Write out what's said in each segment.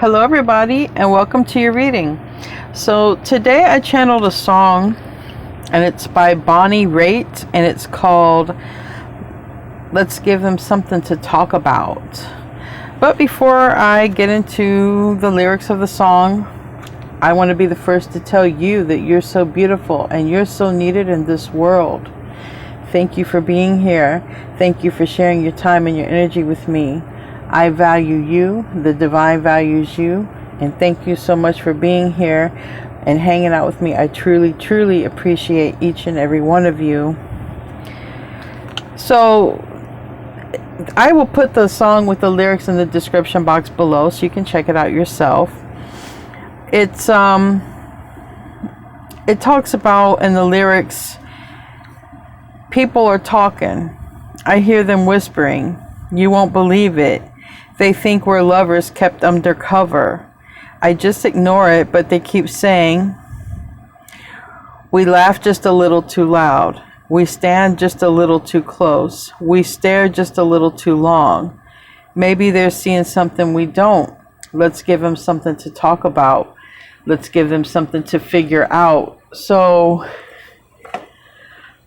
Hello everybody and welcome to your reading. So today I channeled a song and it's by Raitt and it's called Let's Give Them Something to Talk About. But before I get into the lyrics of the song, I want to be the first to tell you that you're so beautiful and you're so needed in this world. Thank you for being here. Thank you for sharing your time and your energy with me. I value you, the divine values you, and thank you so much for being here and hanging out with me. I truly appreciate each and every one of you. So I will put the song with the lyrics in the description box below so you can check it out yourself. It talks about in the lyrics, people are talking. I hear them whispering. You won't believe it. They think we're lovers kept undercover. I just ignore it, but they keep saying, we laugh just a little too loud. We stand just a little too close. We stare just a little too long. Maybe they're seeing something we don't. Let's give them something to talk about. Let's give them something to figure out. So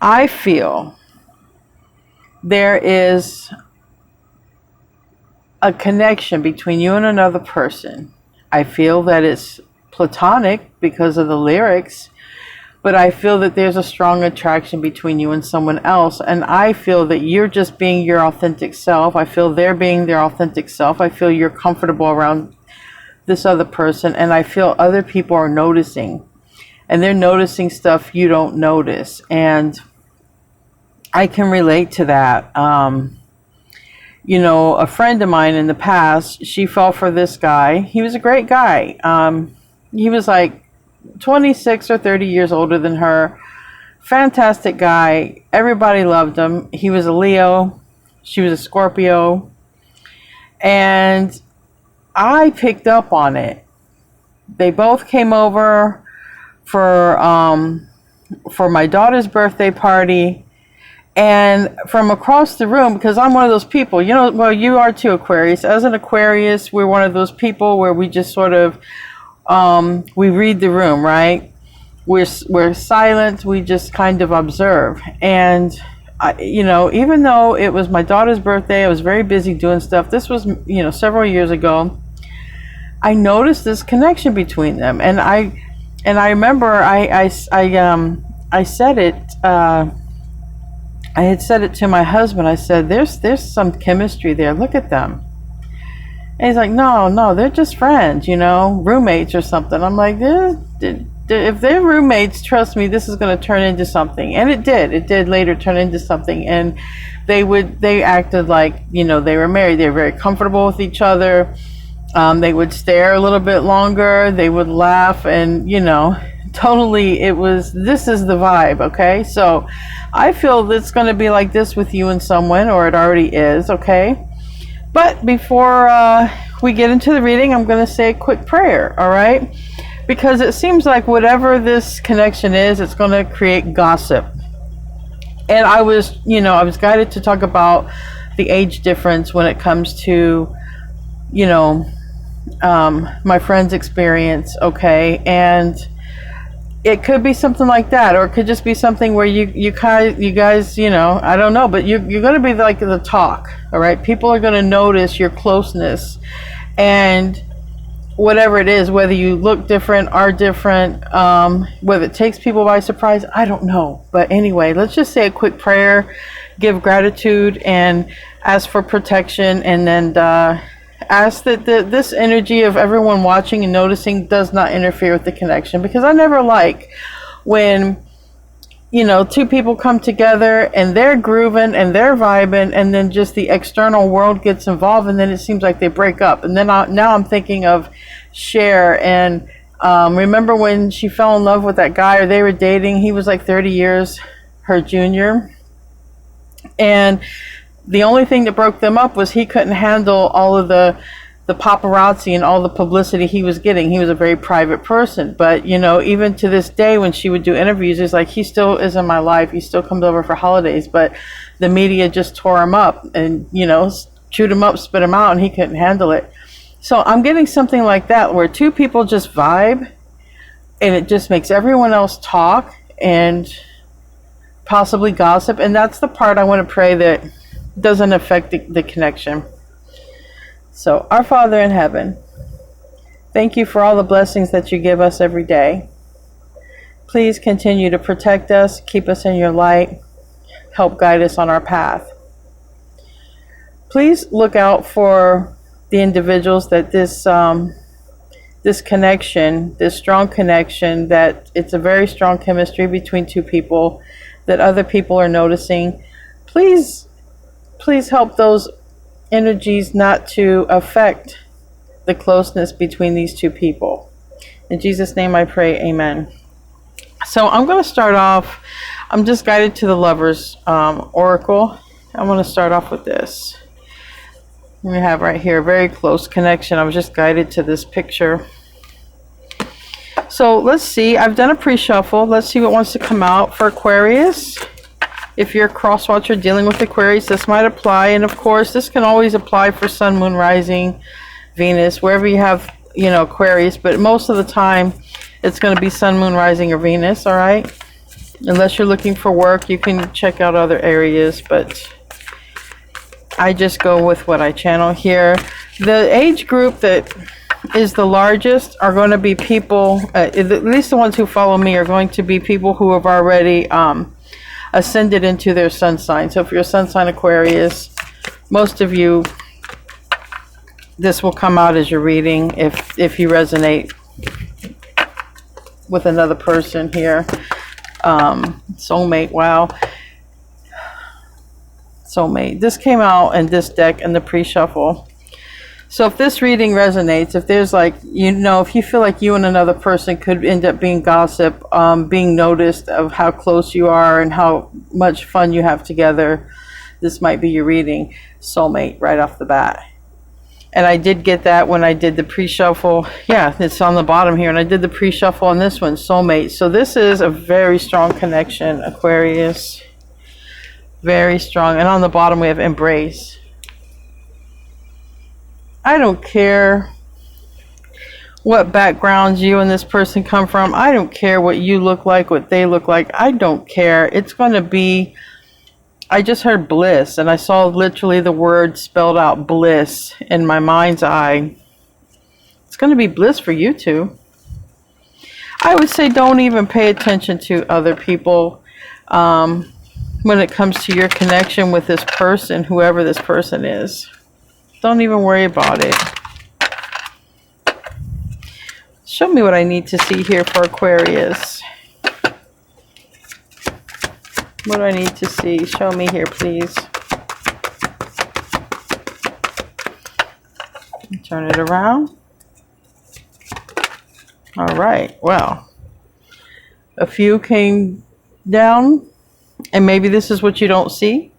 I feel there is a connection between you and another person. I feel that it's platonic because of the lyrics, but I feel that there's a strong attraction between you and someone else, and I feel that you're just being your authentic self. I feel they're being their authentic self. I feel you're comfortable around this other person, and I feel other people are noticing, and they're noticing stuff you don't notice, and I can relate to that. You know, a friend of mine in the past, she fell for this guy. He was a great guy. He was like 26 or 30 years older than her. Fantastic guy. Everybody loved him. He was a Leo. She was a Scorpio. And I picked up on it. They both came over for my daughter's birthday party. And from across the room, because I'm one of those people, you know, well, you are too, Aquarius. As an Aquarius, we're one of those people where we just sort of, we read the room, right? We're silent. We just kind of observe. And, you know, even though it was my daughter's birthday, I was very busy doing stuff. This was, you know, several years ago. I noticed this connection between them. And I remember I said it, I had said it to my husband. I said, there's some chemistry there. Look at them. And he's like, no, they're just friends, you know, roommates or something. I'm like, if they're roommates, trust me, this is going to turn into something. And it did. It did later turn into something. And they acted like, you know, they were married. They were very comfortable with each other. They would stare a little bit longer. They would laugh and, you know, totally this is the vibe. Okay, so I feel it's going to be like this with you and someone, or it already is. Okay, but before we get into the reading, I'm going to say a quick prayer. All right, because it seems like whatever this connection is, it's going to create gossip. And I was guided to talk about the age difference when it comes to, you know, my friend's experience. Okay, and it could be something like that, or it could just be something where you guys, you know, I don't know, but you're going to be like the talk, all right? People are going to notice your closeness, and whatever it is, whether you look different, are different, whether it takes people by surprise, I don't know. But anyway, let's just say a quick prayer, give gratitude, and ask for protection, and then ask that this energy of everyone watching and noticing does not interfere with the connection, because I never like when, you know, two people come together and they're grooving and they're vibing, and then just the external world gets involved, and then it seems like they break up. And then now I'm thinking of Cher, and remember when she fell in love with that guy, or they were dating? He was like 30 years her junior, and the only thing that broke them up was he couldn't handle all of the paparazzi and all the publicity he was getting. He was a very private person. But, you know, even to this day, when she would do interviews, it's like, he still is in my life. He still comes over for holidays. But the media just tore him up and, you know, chewed him up, spit him out, and he couldn't handle it. So I'm getting something like that where two people just vibe and it just makes everyone else talk and possibly gossip. And that's the part I want to pray that doesn't affect the connection. So, our Father in heaven, thank you for all the blessings that you give us every day. Please continue to protect us, keep us in your light, help guide us on our path. Please look out for the individuals that this connection, this strong connection, that it's a very strong chemistry between two people that other people are noticing. Please help those energies not to affect the closeness between these two people. In Jesus' name I pray, amen. So I'm going to start off, I'm just guided to the Lovers Oracle. I'm going to start off with this. We have right here a very close connection. I was just guided to this picture. So let's see. I've done a pre-shuffle. Let's see what wants to come out for Aquarius. If you're a cross watcher dealing with Aquarius, this might apply. And of course, this can always apply for Sun, Moon, Rising, Venus, wherever you have, Aquarius. But most of the time, it's going to be Sun, Moon, Rising, or Venus, all right? Unless you're looking for work, you can check out other areas. But I just go with what I channel here. The age group that is the largest are going to be people, at least the ones who follow me, are going to be people who have already ascended into their sun sign. So if you're a sun sign Aquarius, most of you, this will come out as your reading if you resonate with another person here. Soulmate, wow. Soulmate. This came out in this deck in the pre-shuffle. So if this reading resonates, if there's if you feel like you and another person could end up being gossip, being noticed of how close you are and how much fun you have together, this might be your reading. Soulmate, right off the bat. And I did get that when I did the pre-shuffle. Yeah, it's on the bottom here. And I did the pre-shuffle on this one, soulmate. So this is a very strong connection, Aquarius. Very strong. And on the bottom we have embrace. I don't care what backgrounds you and this person come from. I don't care what you look like, what they look like. I don't care. It's going to be, I just heard bliss, and I saw literally the word spelled out bliss in my mind's eye. It's going to be bliss for you two. I would say don't even pay attention to other people when it comes to your connection with this person, whoever this person is. Don't even worry about it. Show me what I need to see here for Aquarius. What do I need to see? Show me here, please. Turn it around. All right. Well, a few came down, and maybe this is what you don't see,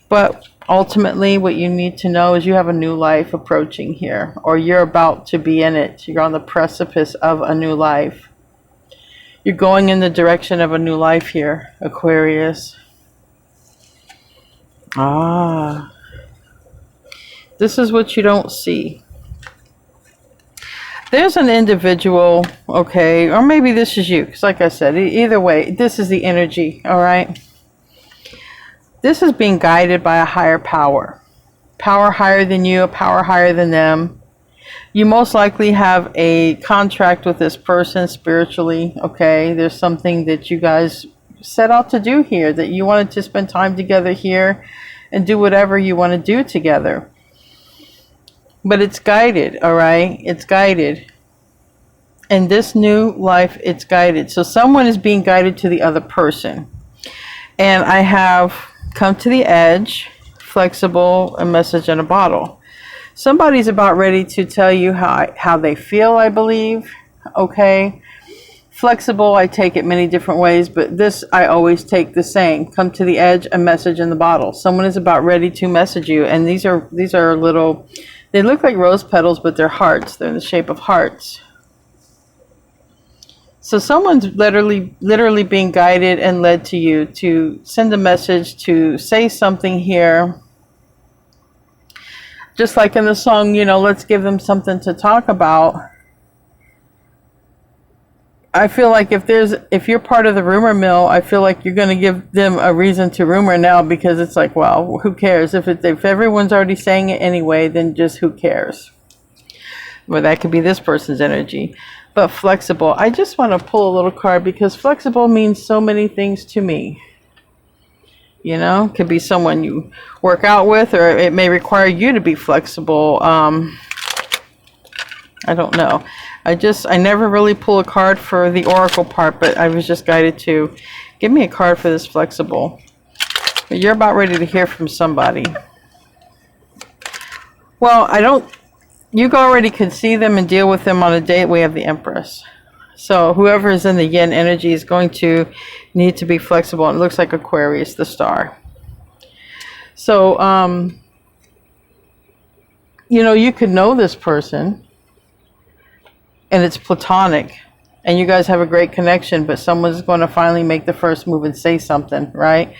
but ultimately, what you need to know is you have a new life approaching here, or you're about to be in it. You're on the precipice of a new life. You're going in the direction of a new life here, Aquarius. This is what you don't see. There's an individual, okay, or maybe this is you, because like I said, either way, this is the energy, all right? This is being guided by a higher power. Power higher than you, a power higher than them. You most likely have a contract with this person spiritually, okay? There's something that you guys set out to do here, that you wanted to spend time together here and do whatever you want to do together. But it's guided, all right? It's guided. In this new life, it's guided. So someone is being guided to the other person. And I have come to the edge, flexible, a message in a bottle. Somebody's about ready to tell you how they feel, I believe. Okay. Flexible, I take it many different ways, but this I always take the same. Come to the edge, a message in the bottle. Someone is about ready to message you, and these are little, they look like rose petals, but they're hearts. They're in the shape of hearts. So someone's literally being guided and led to you to send a message, to say something here. Just like in the song, you know, let's give them something to talk about. I feel like if you're part of the rumor mill, I feel like you're going to give them a reason to rumor now, because it's like, well, who cares? If everyone's already saying it anyway, then just who cares? Well, that could be this person's energy. But flexible, I just want to pull a little card, because flexible means so many things to me. You know, it could be someone you work out with, or it may require you to be flexible. I don't know. I never really pull a card for the oracle part, but I was just guided to give me a card for this flexible. But you're about ready to hear from somebody. Well, you already could see them and deal with them on a date. We have the Empress. So whoever is in the yin energy is going to need to be flexible. It looks like Aquarius, the star. So, you know, you could know this person, and it's platonic, and you guys have a great connection, but someone's going to finally make the first move and say something, right?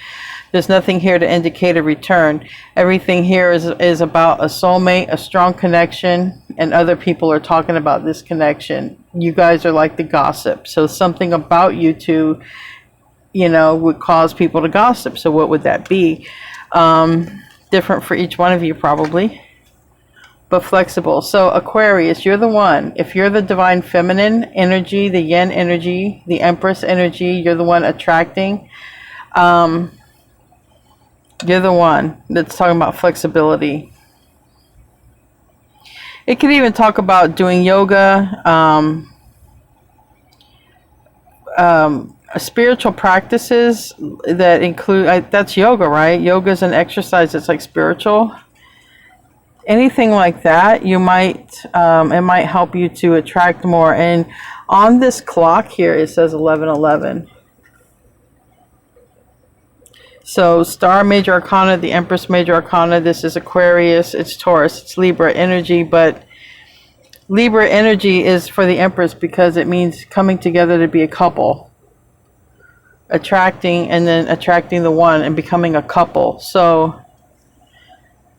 There's nothing here to indicate a return. Everything here is about a soulmate, a strong connection, and other people are talking about this connection. You guys are like the gossip. So something about you two, you know, would cause people to gossip. So what would that be? Different for each one of you, probably. But flexible. So Aquarius, you're the one. If you're the divine feminine energy, the yin energy, the Empress energy, you're the one attracting. You're the one that's talking about flexibility. It could even talk about doing yoga, spiritual practices that include, that's yoga, right? Yoga is an exercise that's like spiritual. Anything like that, you might, it might help you to attract more. And on this clock here, it says 11:11. So Star Major Arcana, the Empress Major Arcana, this is Aquarius, it's Taurus, it's Libra energy, but Libra energy is for the Empress because it means coming together to be a couple. Attracting, and then attracting the one and becoming a couple. So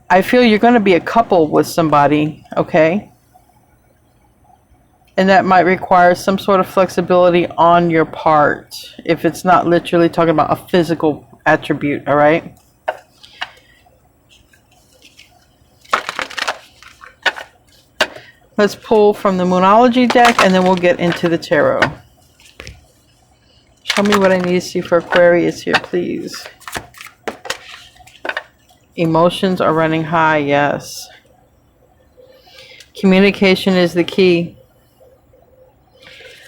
I feel you're going to be a couple with somebody, okay? And that might require some sort of flexibility on your part, if it's not literally talking about a physical attribute, all right? Let's pull from the Moonology deck, and then we'll get into the tarot. Show me what I need to see for Aquarius here, please. Emotions are running high, yes. Communication is the key.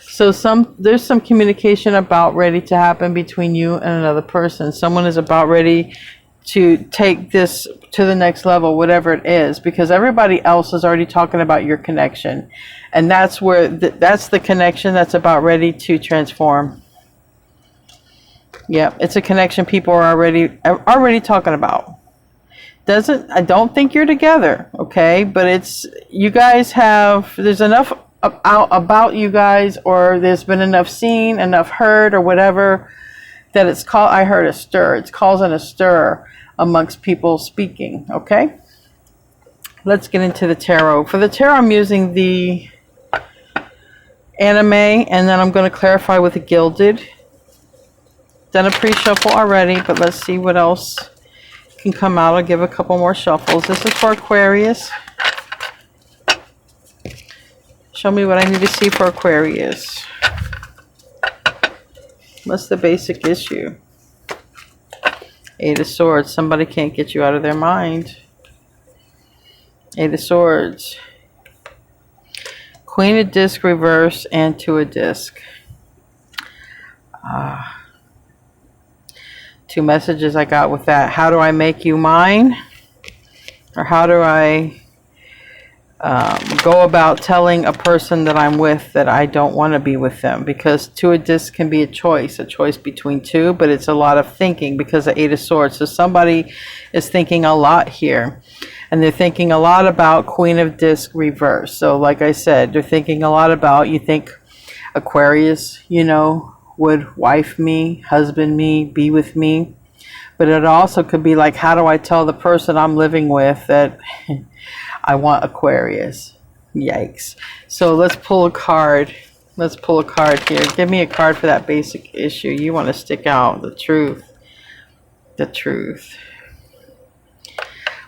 So there's some communication about ready to happen between you and another person. Someone is about ready to take this to the next level, whatever it is, because everybody else is already talking about your connection. And that's where, that's the connection that's about ready to transform. Yeah, it's a connection people are already talking about. I don't think you're together, okay? But it's, you guys have, there's enough about you guys, or there's been enough seen, enough heard, or whatever, that it's called, I heard a stir. It's causing a stir amongst people speaking, okay? Let's get into the tarot. For the tarot, I'm using the anime, and then I'm going to clarify with the gilded. Done a pre-shuffle already, but let's see what else can come out. I'll give a couple more shuffles. This is for Aquarius. Show me what I need to see for Aquarius. What's the basic issue? Eight of Swords. Somebody can't get you out of their mind. Eight of Swords. Queen of Disc reverse and Two of Disc. Two messages I got with that. How do I make you mine? Or how do I go about telling a person that I'm with that I don't want to be with them? Because Two of Discs can be a choice between two, but it's a lot of thinking because of Eight of Swords. So somebody is thinking a lot here, and they're thinking a lot about Queen of Disc reverse. So like I said, they're thinking a lot about, you think Aquarius, you know, would wife me, husband me, be with me. But it also could be like, how do I tell the person I'm living with that I want Aquarius. Yikes. So let's pull a card. Let's pull a card here. Give me a card for that basic issue. You want to stick out the truth. The truth.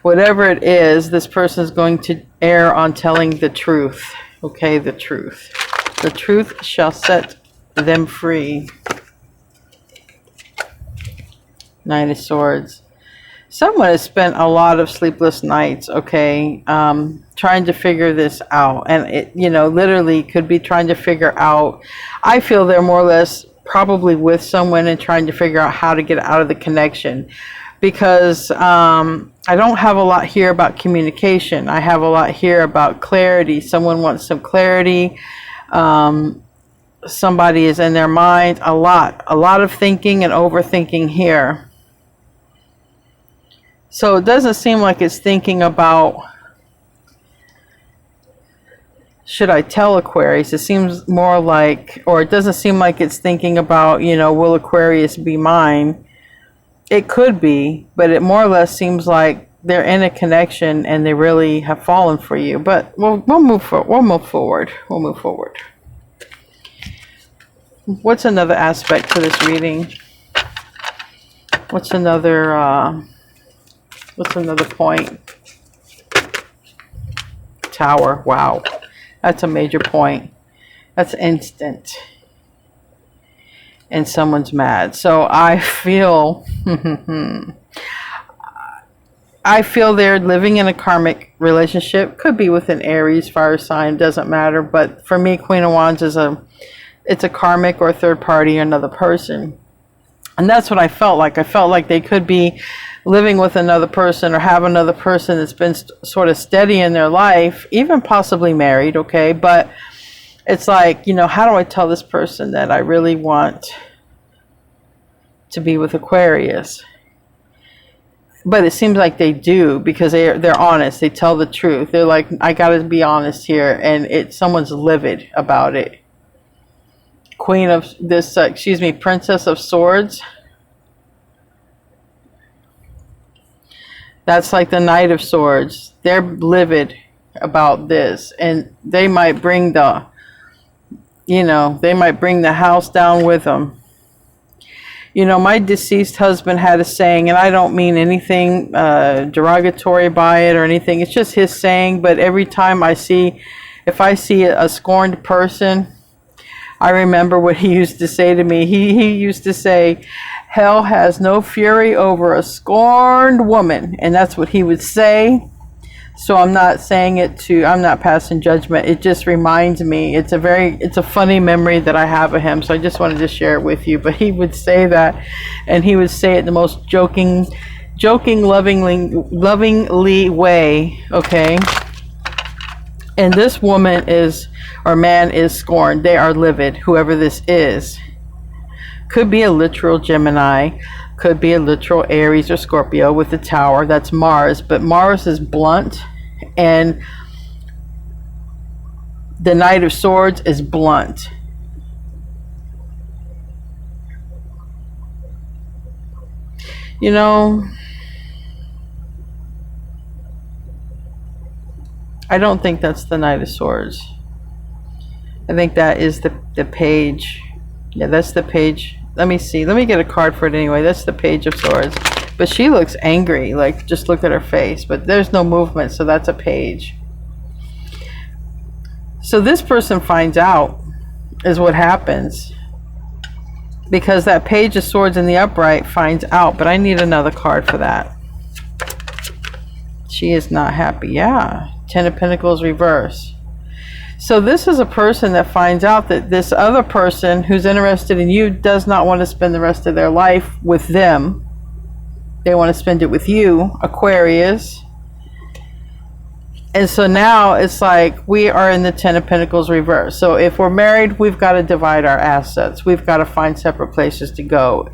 Whatever it is, this person is going to err on telling the truth. Okay, the truth. The truth shall set them free. Knight of Swords. Someone has spent a lot of sleepless nights, okay, trying to figure this out. And it, you know, literally could be trying to figure out. I feel they're more or less probably with someone and trying to figure out how to get out of the connection. Because I don't have a lot here about communication. I have a lot here about clarity. Someone wants some clarity. Somebody is in their mind. A lot of thinking and overthinking here. So it doesn't seem like it's thinking about, should I tell Aquarius? It seems more like, or it doesn't seem like it's thinking about, you know, will Aquarius be mine? It could be, but it more or less seems like they're in a connection and they really have fallen for you. But we'll move forward. We'll move forward. We'll move forward. What's another aspect to this reading? What's another point? Tower. Wow. That's a major point. That's instant. And someone's mad. So I feel I feel they're living in a karmic relationship. Could be with an Aries, fire sign, doesn't matter. But for me, Queen of Wands is it's a karmic or third party or another person. And that's what I felt like. I felt like they could be living with another person or have another person that's been sort of steady in their life, even possibly married, okay? But it's like, you know, how do I tell this person that I really want to be with Aquarius? But it seems like they do, because they're honest. They tell the truth. They're like, I got to be honest here. And someone's livid about it. Queen of this, Princess of Swords. That's like the Knight of Swords. They're livid about this. And they might bring the house down with them. You know, my deceased husband had a saying, and I don't mean anything derogatory by it or anything. It's just his saying. But every time if I see a scorned person, I remember what he used to say to me. He used to say, hell has no fury over a scorned woman. And that's what he would say. So I'm not saying I'm not passing judgment. It just reminds me, it's a funny memory that I have of him. So I just wanted to share it with you. But he would say that, and he would say it in the most joking, lovingly way, okay? And this woman man is scorned. They are livid, whoever this is. Could be a literal Gemini. Could be a literal Aries or Scorpio with the Tower. That's Mars. But Mars is blunt. And the Knight of Swords is blunt. You know, I don't think that's the Knight of Swords. I think that is the page. Yeah, that's the page. Let me see. Let me get a card for it anyway. That's the Page of Swords. But she looks angry. Like, just look at her face. But there's no movement, so that's a page. So this person finds out is what happens. Because that Page of Swords in the upright finds out. But I need another card for that. She is not happy. Yeah. Ten of Pentacles reverse. So this is a person that finds out that this other person who's interested in you does not want to spend the rest of their life with them. They want to spend it with you, Aquarius. And so now it's like we are in the Ten of Pentacles reverse. So if we're married, we've got to divide our assets. We've got to find separate places to go.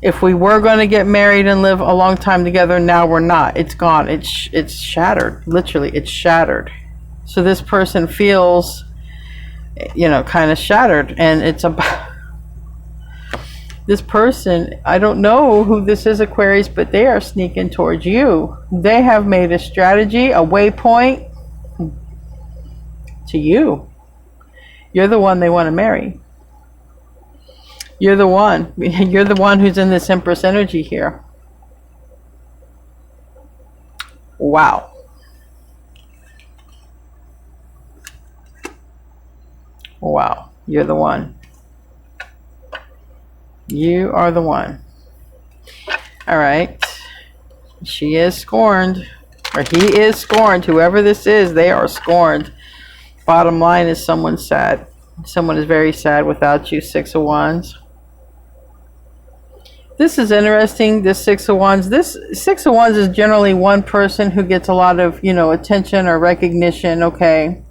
If we were going to get married and live a long time together, now we're not. It's gone. It's shattered. Literally, it's shattered. So this person feels, you know, kind of shattered. And This person, I don't know who this is, Aquarius, but they are sneaking towards you. They have made a strategy, a waypoint to you. You're the one they want to marry. You're the one. You're the one who's in this Empress energy here. Wow. Wow. You're the one. You are the one. All right. She is scorned. Or he is scorned. Whoever this is, they are scorned. Bottom line is someone's sad. Someone is very sad without you. Six of Wands. This is interesting, this Six of Wands. This Six of Wands is generally one person who gets a lot of, attention or recognition, okay?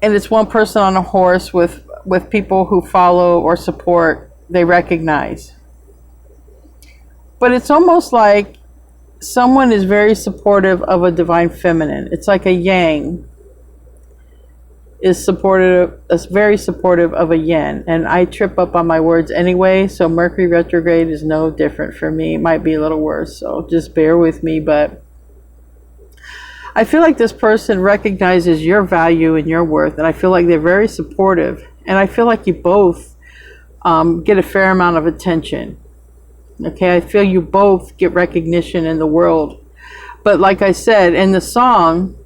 And it's one person on a horse with people who follow or support, they recognize. But it's almost like someone is very supportive of a divine feminine. It's like a yang is very supportive of a yin. And I trip up on my words anyway, so Mercury retrograde is no different for me. It might be a little worse, so just bear with me. But I feel like this person recognizes your value and your worth, and I feel like they're very supportive. And I feel like you both get a fair amount of attention. Okay, I feel you both get recognition in the world. But like I said, in the song,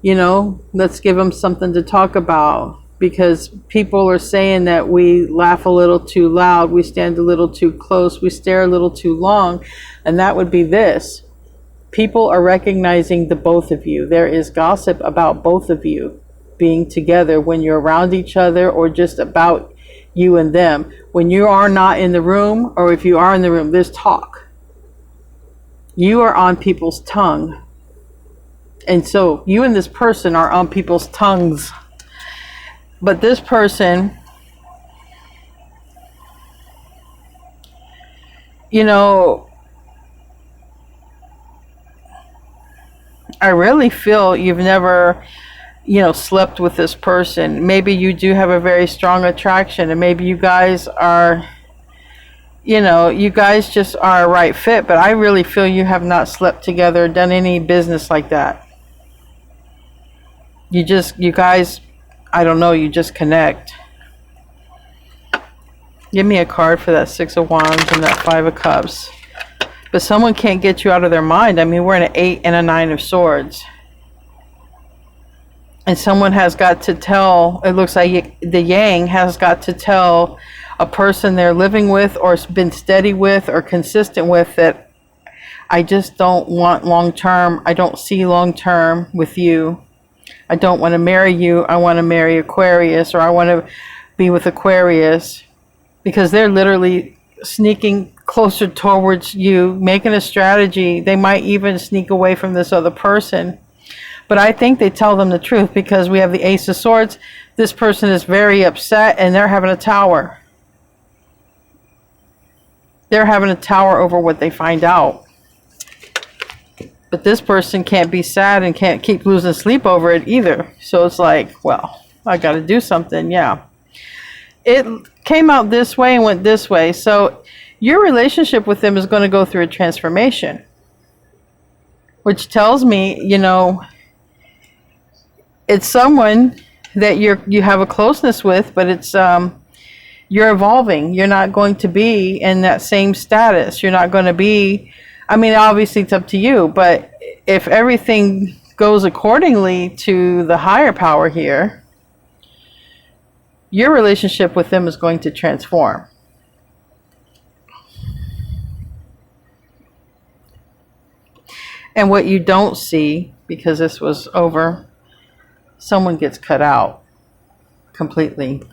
let's give them something to talk about, because people are saying that we laugh a little too loud, we stand a little too close, we stare a little too long, and that would be this. People are recognizing the both of you. There is gossip about both of you being together when you're around each other, or just about you and them. When you are not in the room, or if you are in the room, there's talk. You are on people's tongue. And so you and this person are on people's tongues. But this person, I really feel you've never, slept with this person. Maybe you do have a very strong attraction, and maybe you guys are, you guys just are a right fit, but I really feel you have not slept together, done any business like that. You guys, I don't know, you just connect. Give me a card for that Six of Wands and that Five of Cups. But someone can't get you out of their mind. I mean, we're in an 8 and a 9 of Swords. And someone has got to tell, it looks like the Yang has got to tell a person they're living with, or been steady with, or consistent with, that I just don't want long-term, I don't see long-term with you. I don't want to marry you. I want to marry Aquarius, or I want to be with Aquarius, because they're literally sneaking closer towards you, making a strategy. They might even sneak away from this other person. But I think they tell them the truth, because we have the Ace of Swords. This person is very upset, and they're having a tower. They're having a tower over what they find out. But this person can't be sad and can't keep losing sleep over it either. So it's like, well, I got to do something. Yeah. It came out this way and went this way. So your relationship with them is going to go through a transformation, which tells me, it's someone that you have a closeness with, but it's you're evolving. You're not going to be in that same status. You're not going to be, obviously it's up to you, but if everything goes accordingly to the higher power here, your relationship with them is going to transform. And what you don't see, because this was over, someone gets cut out completely.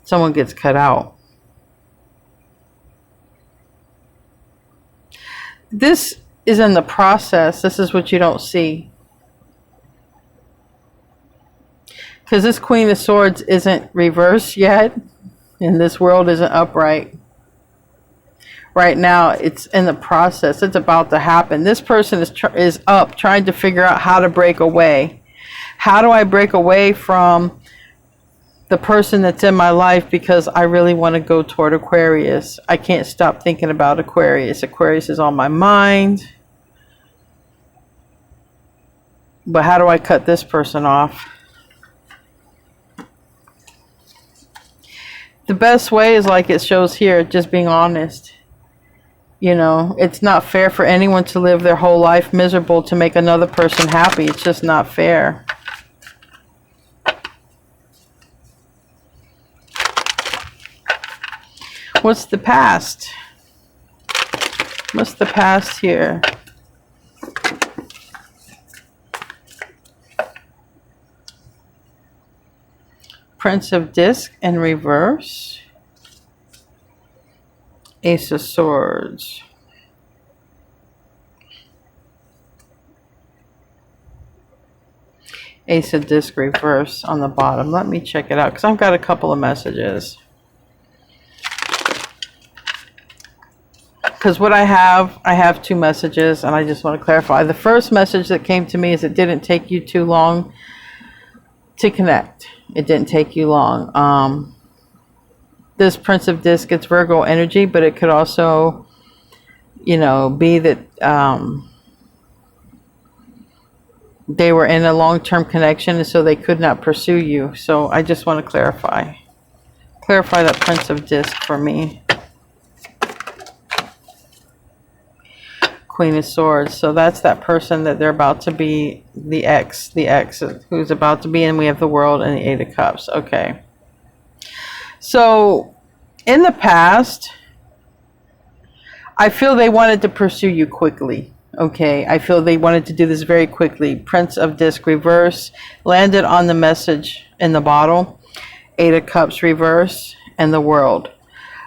Someone gets cut out. This is in the process. This is what you don't see. Because this Queen of Swords isn't reversed yet, and this world isn't upright. Right now, it's in the process. It's about to happen. This person is up trying to figure out how to break away. How do I break away from the person that's in my life because I really want to go toward Aquarius. I can't stop thinking about Aquarius. Aquarius is on my mind. But how do I cut this person off? The best way is like it shows here, just being honest. You know, it's not fair for anyone to live their whole life miserable to make another person happy. It's just not fair. What's the past? What's the past here? Prince of Disc in reverse. Ace of Swords. Ace of Disc reverse on the bottom. Let me check it out because I've got a couple of messages. Because what I have two messages and I just want to clarify. The first message that came to me is it didn't take you too long to connect. It didn't take you long. This Prince of Disc gets Virgo energy, but it could also, you know, be that they were in a long-term connection and so they could not pursue you. So I just want to clarify that Prince of Disc for me. Queen of Swords. So that's that person that they're about to be, the ex who's about to be, and we have the World and the Eight of Cups. Okay. So in the past, I feel they wanted to pursue you quickly. Okay. I feel they wanted to do this very quickly. Prince of Disc reverse landed on the message in the bottle. Eight of Cups reverse and the World.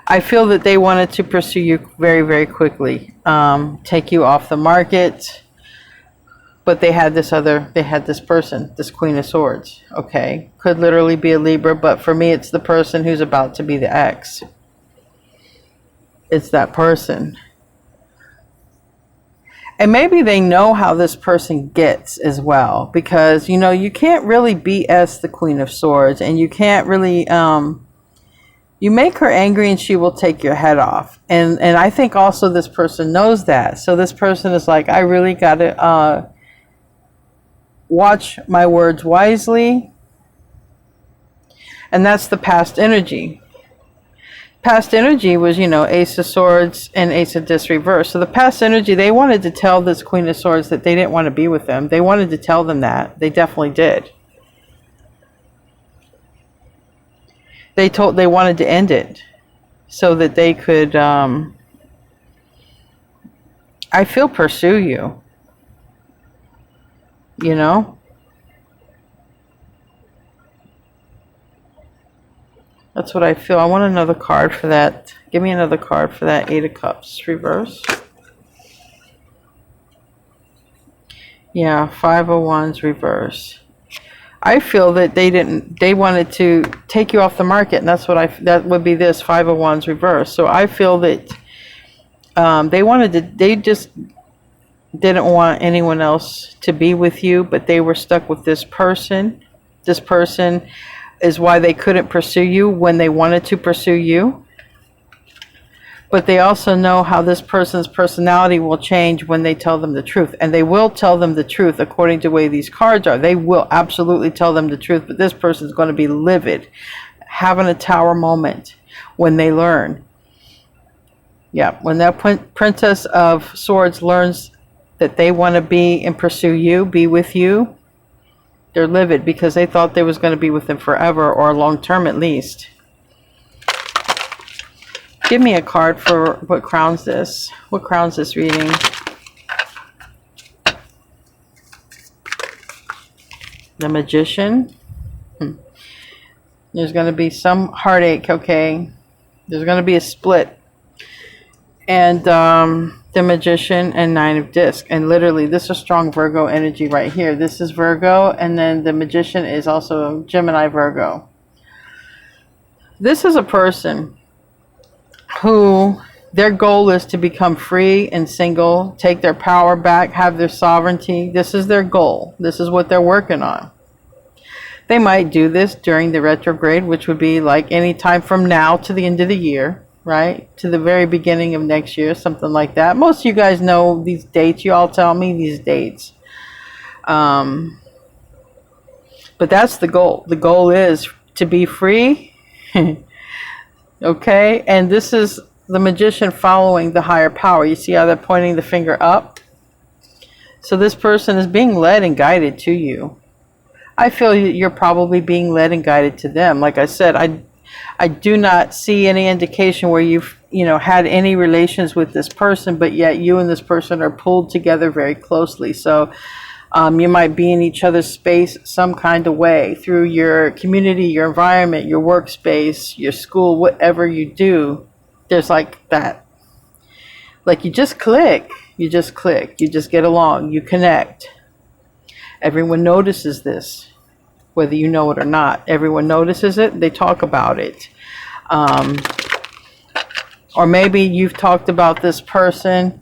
I feel that they wanted to pursue you very, very quickly. Take you off the market. But they had this person, this Queen of Swords. Okay. Could literally be a Libra, but for me, it's the person who's about to be the ex. It's that person. And maybe they know how this person gets as well. Because, you know, you can't really BS the Queen of Swords. And you can't really... you make her angry and she will take your head off. And I think also this person knows that. So this person is like, I really got to watch my words wisely. And that's the past energy. Past energy was, you know, Ace of Swords and Ace of Disc reverse. So the past energy, they wanted to tell this Queen of Swords that they didn't want to be with them. They wanted to tell them that. They definitely did. They wanted to end it so that they could, I feel, pursue you. You know? That's what I feel. I want another card for that. Give me another card for that Eight of Cups reverse. Yeah, Five of Wands reverse. I feel that they wanted to take you off the market, and that would be this Five of Wands reverse. So I feel that they just didn't want anyone else to be with you, but they were stuck with this person. This person is why they couldn't pursue you when they wanted to pursue you. But they also know how this person's personality will change when they tell them the truth. And they will tell them the truth according to the way these cards are. They will absolutely tell them the truth. But this person's going to be livid, having a tower moment when they learn. Yeah, when that Princess of Swords learns that they want to be and pursue you, be with you, they're livid because they thought they was going to be with them forever or long term at least. Give me a card for what crowns this. What crowns this reading? The Magician. There's going to be some heartache, okay? There's going to be a split. And the Magician and Nine of Discs. And literally, this is strong Virgo energy right here. This is Virgo, and then the Magician is also Gemini Virgo. This is a person who their goal is to become free and single, take their power back, have their sovereignty. This is their goal. This is what they're working on. They might do this during the retrograde, which would be like any time from now to the end of the year, right? To the very beginning of next year, something like that. Most of you guys know these dates. You all tell me these dates. But that's the goal. The goal is to be free. Okay? And this is the magician following the higher power. You see how they're pointing the finger up? So this person is being led and guided to you. I feel you're probably being led and guided to them. Like I said, I do not see any indication where you've, had any relations with this person, but yet you and this person are pulled together very closely. So you might be in each other's space some kind of way through your community, your environment, your workspace, your school, whatever you do. There's like that. Like you just click, you just get along, you connect. Everyone notices this, whether you know it or not. Everyone notices it. They talk about it. Or maybe you've talked about this person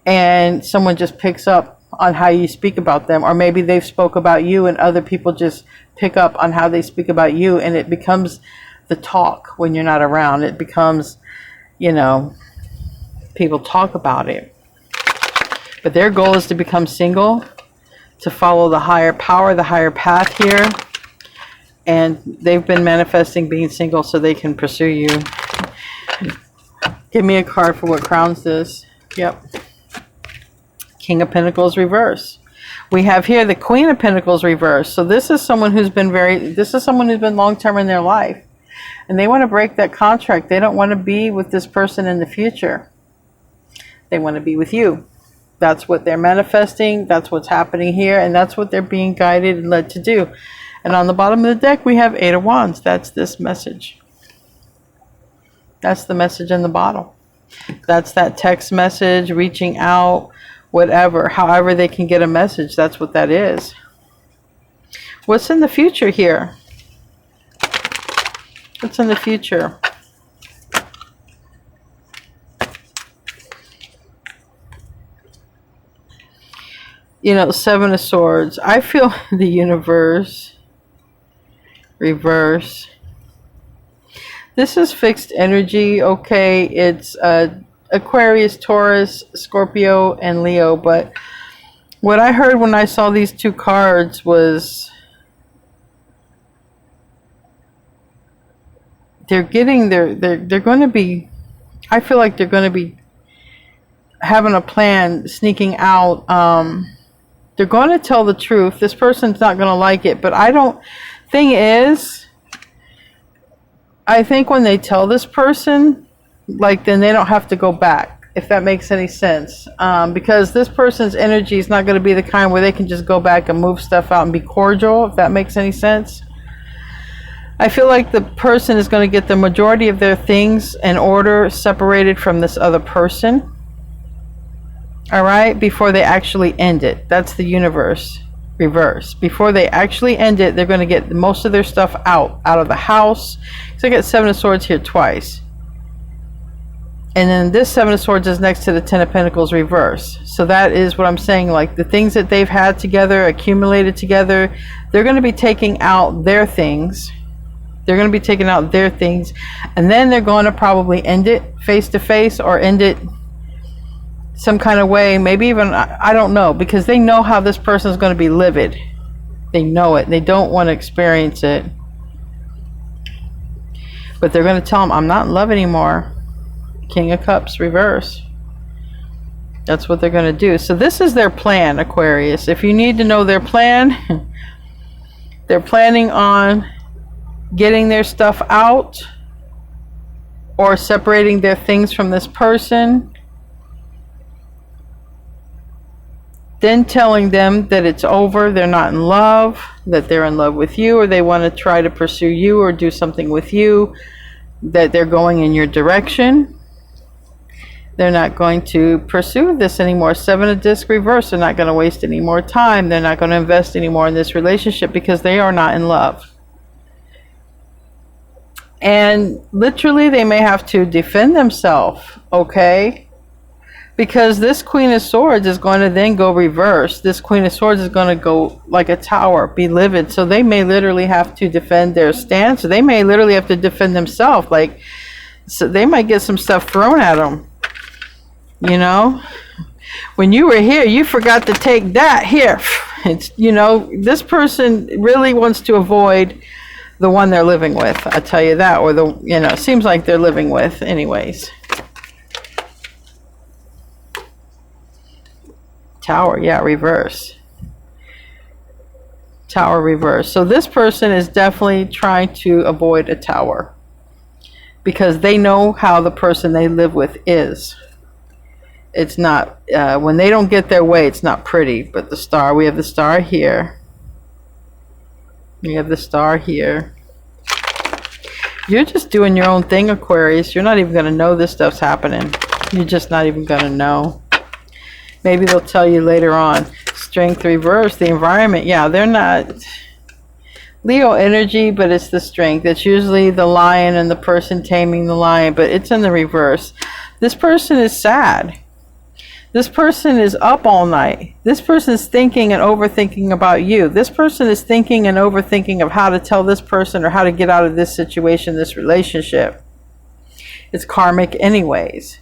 and someone just picks up on how you speak about them. Or maybe they've spoke about you and other people just pick up on how they speak about you, and it becomes the talk when you're not around. It becomes, people talk about it. But their goal is to become single, to follow the higher power, the higher path here. And they've been manifesting being single so they can pursue you. Give me a card for what crowns this. Yep. King of Pentacles reverse. We have here the Queen of Pentacles reverse. So this is someone who's been long-term in their life. And they want to break that contract. They don't want to be with this person in the future. They want to be with you. That's what they're manifesting. That's what's happening here. And that's what they're being guided and led to do. And on the bottom of the deck, we have Eight of Wands. That's this message. That's the message in the bottom. That's that text message, reaching out, whatever. However they can get a message, that's what that is. What's in the future here? What's in the future? Seven of Swords. I feel the universe reverse. This is fixed energy, okay? It's Aquarius, Taurus, Scorpio, and Leo. But what I heard when I saw these two cards was they're going to be, I feel like they're going to be having a plan, sneaking out. They're going to tell the truth. This person's not going to like it, but thing is, I think when they tell this person, then they don't have to go back, if that makes any sense. Because this person's energy is not going to be the kind where they can just go back and move stuff out and be cordial, if that makes any sense. I feel like the person is going to get the majority of their things in order, separated from this other person. All right, before they actually end it. That's the universe reverse. Before they actually end it, they're going to get most of their stuff out of the house. So I get Seven of Swords here twice. And then this Seven of Swords is next to the Ten of Pentacles reverse. So that is what I'm saying. Like the things that they've had together, accumulated together, they're going to be taking out their things. They're going to be taking out their things. And then they're going to probably end it face to face, or end it some kind of way, maybe even, I don't know, because they know how this person is going to be livid. They know it. They don't want to experience it. But they're going to tell them, I'm not in love anymore. King of Cups reverse. That's what they're going to do. So this is their plan, Aquarius. If you need to know their plan, they're planning on getting their stuff out or separating their things from this person. Then telling them that it's over, they're not in love, that they're in love with you, or they want to try to pursue you or do something with you, that they're going in your direction. They're not going to pursue this anymore. Seven of Discs reverse. They're not going to waste any more time. They're not going to invest anymore in this relationship because they are not in love. And literally they may have to defend themselves, okay? Because this Queen of Swords is going to then go reverse. This Queen of Swords is going to go like a tower, be livid. So they may literally have to defend their stance. They may literally have to defend themselves. Like, so they might get some stuff thrown at them. You know? When you were here, you forgot to take that. Here. It's, you know, this person really wants to avoid the one they're living with. I tell you that. Or the, you know, seems like they're living with anyways. Tower, yeah, reverse. Tower reverse. So this person is definitely trying to avoid a tower because they know how the person they live with is. It's not, when they don't get their way, it's not pretty. But the star, we have the star here. We have the star here. You're just doing your own thing, Aquarius. You're not even going to know this stuff's happening. You're just not even going to know. Maybe they'll tell you later on. Strength reverse, the environment. Yeah, they're not Leo energy, but it's the strength. It's usually the lion and the person taming the lion, but it's in the reverse. This person is sad. This person is up all night. This person is thinking and overthinking about you. This person is thinking and overthinking of how to tell this person or how to get out of this situation, this relationship. It's karmic anyways.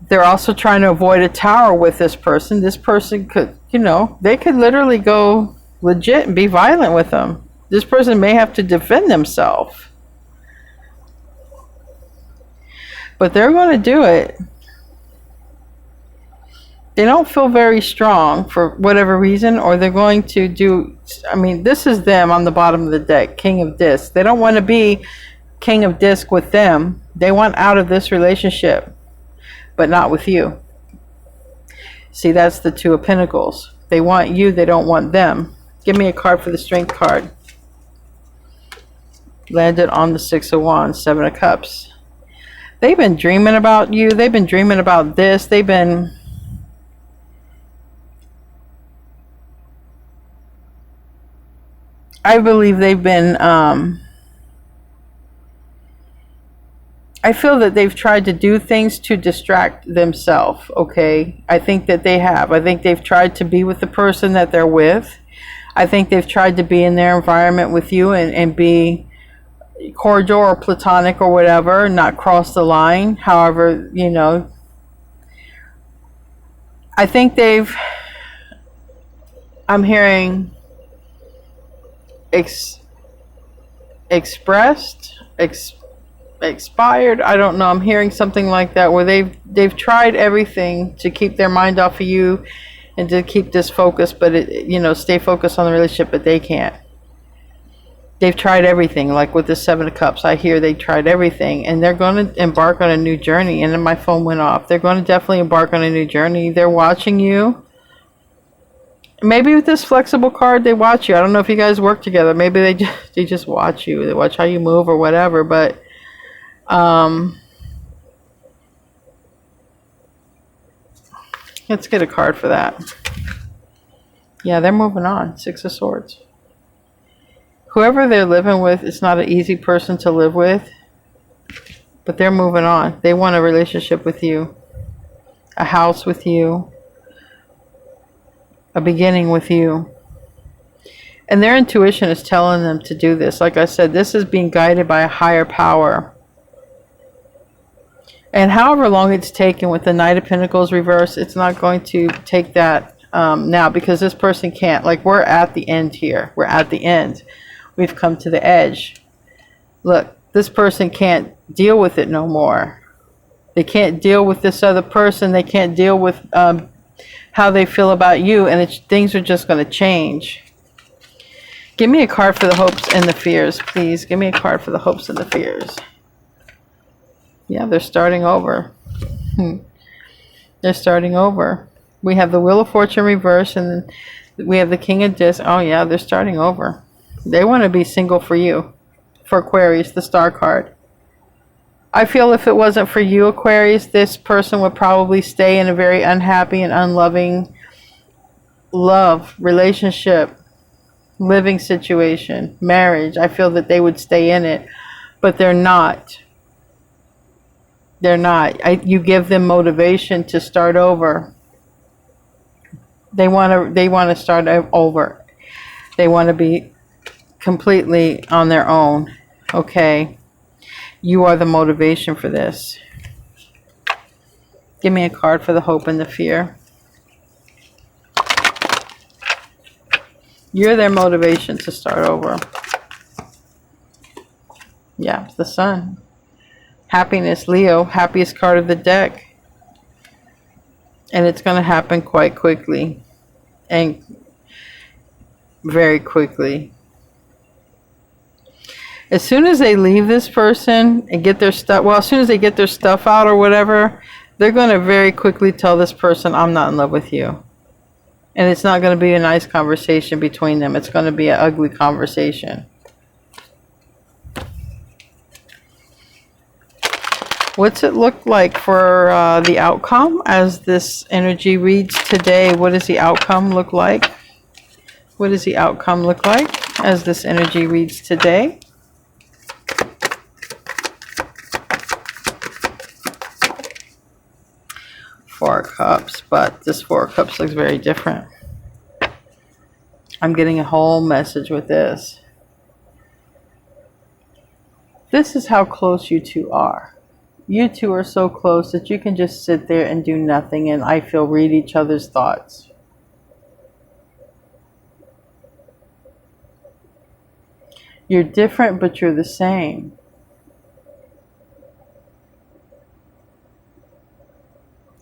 They're also trying to avoid a tower with this person. This person could, you know, they could literally go legit and be violent with them. This person may have to defend themselves. But they're going to do it. They don't feel very strong for whatever reason, or they're going to do, I mean, this is them on the bottom of the deck, King of Disc. They don't want to be King of Disc with them. They want out of this relationship. But not with you. See, that's the Two of Pentacles. They want you, they don't want them. Give me a card for the Strength card. Landed on the Six of Wands, Seven of Cups. They've been dreaming about you. They've been dreaming about this. They've been... I believe they've been... I feel that they've tried to do things to distract themselves, okay? I think that they have. I think they've tried to be with the person that they're with. I think they've tried to be in their environment with you and be cordial or platonic or whatever, not cross the line. However, you know, I think they've, I'm hearing expired, I don't know, I'm hearing something like that, where they've tried everything to keep their mind off of you and to keep this focus, but it, you know, stay focused on the relationship, but they can't. They've tried everything, like with the Seven of Cups. I hear they tried everything, and they're going to embark on a new journey. And then my phone went off. They're going to definitely embark on a new journey. They're watching you. Maybe with this flexible card, they watch you. I don't know if you guys work together. Maybe they just watch you. They watch how you move or whatever, but let's get a card for that. Yeah, they're moving on. Six of Swords. Whoever they're living with is not an easy person to live with, but they're moving on. They want a relationship with you, a house with you, a beginning with you. And their intuition is telling them to do this. Like I said, this is being guided by a higher power. And however long it's taken with the Knight of Pentacles reverse, it's not going to take that now, because this person can't. Like, we're at the end here. We're at the end. We've come to the edge. Look, this person can't deal with it no more. They can't deal with this other person. They can't deal with how they feel about you. And things are just going to change. Give me a card for the hopes and the fears, please. Give me a card for the hopes and the fears. Yeah, they're starting over. They're starting over. We have the Wheel of Fortune reverse, and we have the King of Discs. Oh yeah, they're starting over. They want to be single for you. For Aquarius, the Star card. I feel if it wasn't for you, Aquarius, this person would probably stay in a very unhappy and unloving relationship, living situation, marriage. I feel that they would stay in it, but they're not. They're not. You give them motivation to start over. They want to start over. They want to be completely on their own. Okay. You are the motivation for this. Give me a card for the hope and the fear. You're their motivation to start over. Yeah, the Sun. Happiness, Leo. Happiest card of the deck. And it's going to happen quite quickly. And very quickly. As soon as they leave this person and get their stuff, well, as soon as they get their stuff out or whatever, they're going to very quickly tell this person, I'm not in love with you. And it's not going to be a nice conversation between them. It's going to be an ugly conversation. What's it look like for the outcome as this energy reads today? What does the outcome look like? What does the outcome look like as this energy reads today? Four of Cups, but this Four of Cups looks very different. I'm getting a whole message with this. This is how close you two are. You two are so close that you can just sit there and do nothing and I feel read each other's thoughts. You're different, but you're the same.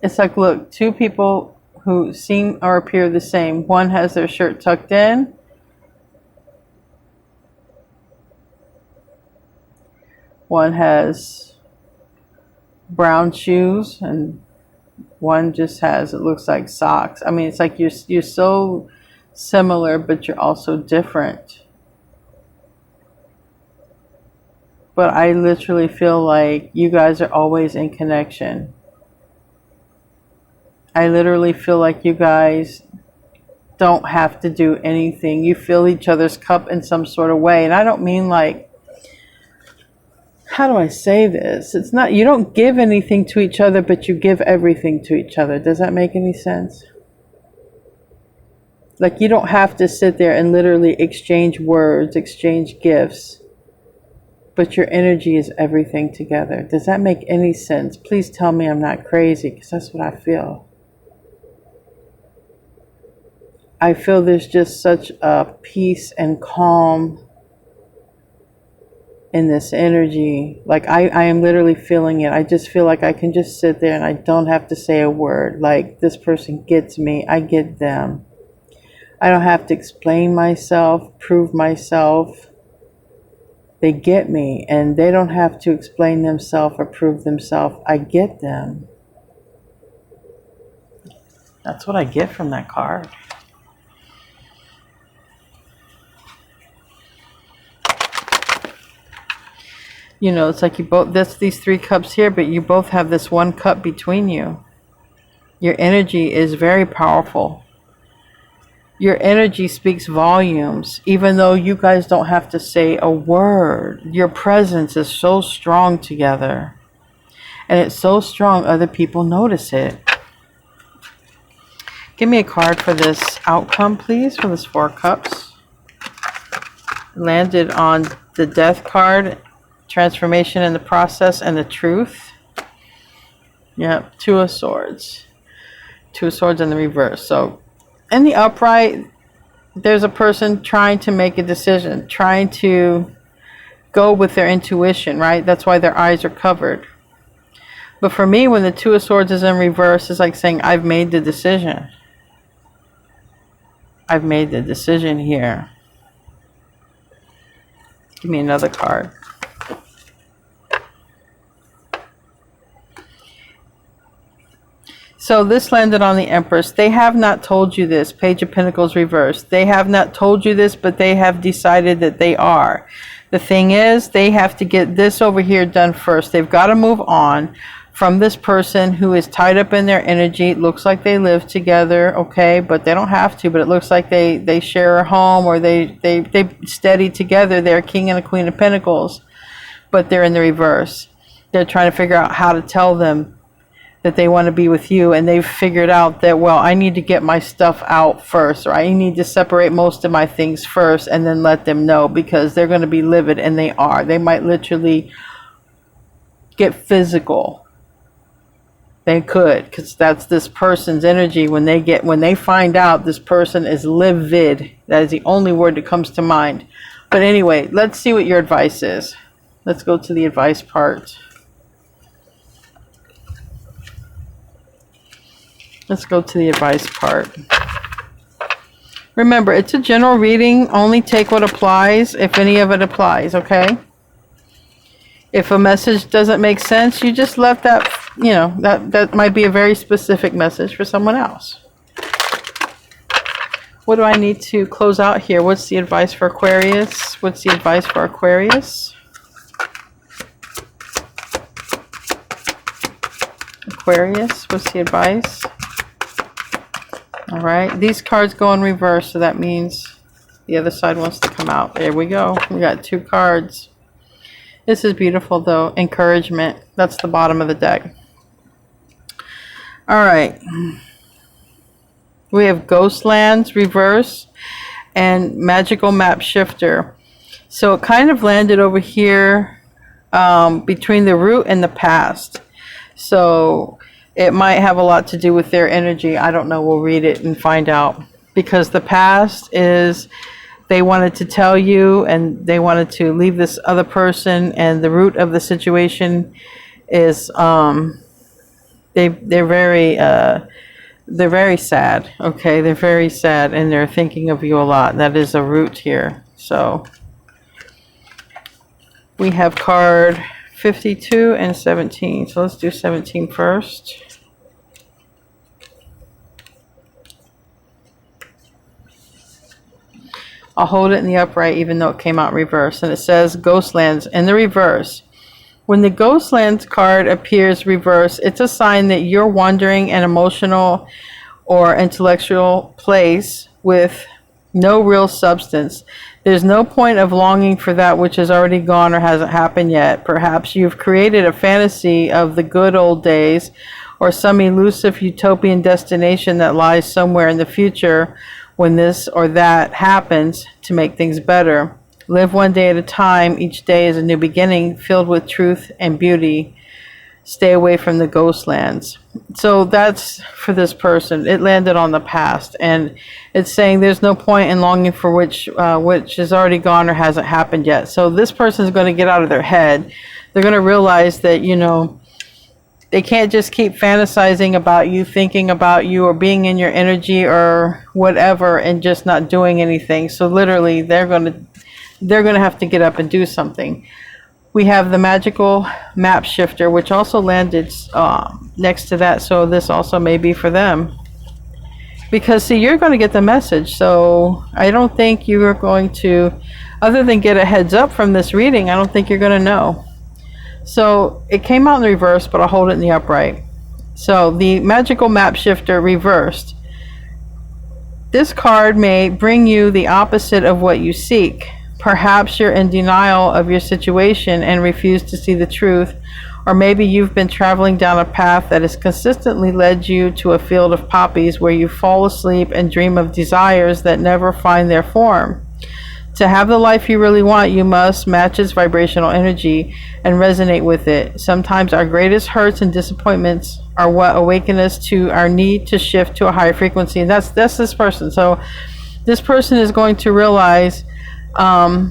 It's like, look, two people who seem or appear the same. One has their shirt tucked in. One has brown shoes and one just has, it looks like socks. I mean, it's like you're so similar, but you're also different. But I literally feel like you guys are always in connection. I literally feel like you guys don't have to do anything. You fill each other's cup in some sort of way. And I don't mean like, how do I say this? It's not, you don't give anything to each other, but you give everything to each other. Does that make any sense? Like you don't have to sit there and literally exchange words, exchange gifts, but your energy is everything together. Does that make any sense? Please tell me I'm not crazy, because that's what I feel. I feel there's just such a peace and calm in this energy. Like I am literally feeling it. I just feel like I can just sit there and I don't have to say a word. Like this person gets me, I get them. I don't have to explain myself, prove myself. They get me and they don't have to explain themselves or prove themselves. I get them. That's what I get from that card. You know, it's like you both, that's these three cups here, but you both have this one cup between you. Your energy is very powerful. Your energy speaks volumes, even though you guys don't have to say a word. Your presence is so strong together. And it's so strong, other people notice it. Give me a card for this outcome, please, for this Four Cups. Landed on the Death card. Transformation in the process and the truth. Yep, Two of Swords. Two of Swords in the reverse. So in the upright, there's a person trying to make a decision, trying to go with their intuition, right? That's why their eyes are covered. But for me, when the Two of Swords is in reverse, it's like saying, I've made the decision. I've made the decision here. Give me another card. So this landed on the Empress. They have not told you this. Page of Pentacles reversed. They have not told you this, but they have decided that they are. The thing is, they have to get this over here done first. They've got to move on from this person who is tied up in their energy. It looks like they live together, okay, but they don't have to. But it looks like they share a home, or they steady together. They're King and a Queen of Pentacles, but they're in the reverse. they're trying to figure out how to tell them that they want to be with you, and they've figured out that, well, I need to get my stuff out first, or I need to separate most of my things first and then let them know, because they're going to be livid, and they are. They might literally get physical. They could, because that's this person's energy. When they find out this person is livid, that is the only word that comes to mind. But anyway, let's see what your advice is. Let's go to the advice part. Let's go to the advice part. Remember, it's a general reading. Only take what applies, if any of it applies, okay? If a message doesn't make sense, you just let that, that might be a very specific message for someone else. What do I need to close out here? What's the advice for Aquarius? What's the advice for Aquarius? Aquarius, what's the advice? All right, these cards go in reverse, so that means the other side wants to come out. There we go. We got 2 cards. This is beautiful, though. Encouragement. That's the bottom of the deck. All right. We have Ghostlands, reverse, and Magical Map Shifter. So it kind of landed over here between the root and the past. So it might have a lot to do with their energy. I don't know. We'll read it and find out. Because the past is they wanted to tell you and they wanted to leave this other person, and the root of the situation is they're very sad. Okay, they're very sad and they're thinking of you a lot. That is a root here. So we have card 52 and 17. So let's do 17 first. I'll hold it in the upright even though it came out reverse. And it says Ghostlands in the reverse. When the Ghostlands card appears reverse, it's a sign that you're wandering an emotional or intellectual place with no real substance. There's no point of longing for that which is already gone or hasn't happened yet. Perhaps you've created a fantasy of the good old days or some elusive utopian destination that lies somewhere in the future when this or that happens to make things better. Live one day at a time. Each day is a new beginning filled with truth and beauty. Stay away from the Ghostlands. So that's for this person. It landed on the past, and it's saying there's no point in longing for which is already gone or hasn't happened yet. So this person is going to get out of their head. They're going to realize that, they can't just keep fantasizing about you, thinking about you, or being in your energy or whatever, and just not doing anything. So literally, they're going to have to get up and do something. We have the Magical Map Shifter, which also landed next to that. So this also may be for them. Because, see, you're going to get the message. So I don't think you are going to, other than get a heads up from this reading, I don't think you're going to know. So it came out in reverse, but I'll hold it in the upright. So the Magical Map Shifter reversed. This card may bring you the opposite of what you seek. Perhaps you're in denial of your situation and refuse to see the truth. Or maybe you've been traveling down a path that has consistently led you to a field of poppies where you fall asleep and dream of desires that never find their form. To have the life you really want, you must match its vibrational energy and resonate with it. Sometimes our greatest hurts and disappointments are what awaken us to our need to shift to a higher frequency. And that's this person. So this person is going to realize that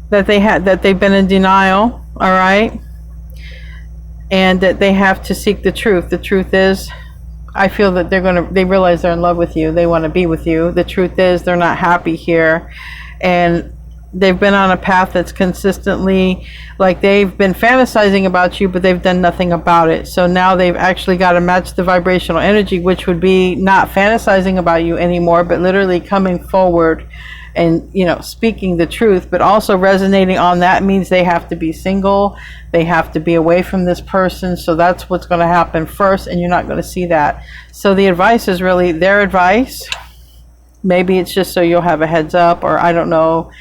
they've been in denial, all right, and that they have to seek the truth. The truth is, I feel that they realize they're in love with you. They want to be with you. The truth is they're not happy here, and they've been on a path that's consistently, like, they've been fantasizing about you, but they've done nothing about it. So now they've actually got to match the vibrational energy, which would be not fantasizing about you anymore, but literally coming forward and, speaking the truth. But also resonating on that means they have to be single. They have to be away from this person. So that's what's going to happen first, and you're not going to see that. So the advice is really their advice. Maybe it's just so you'll have a heads up, or I don't know,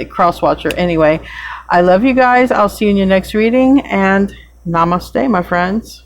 cross watcher. Anyway, I love you guys. I'll see you in your next reading, and namaste, my friends.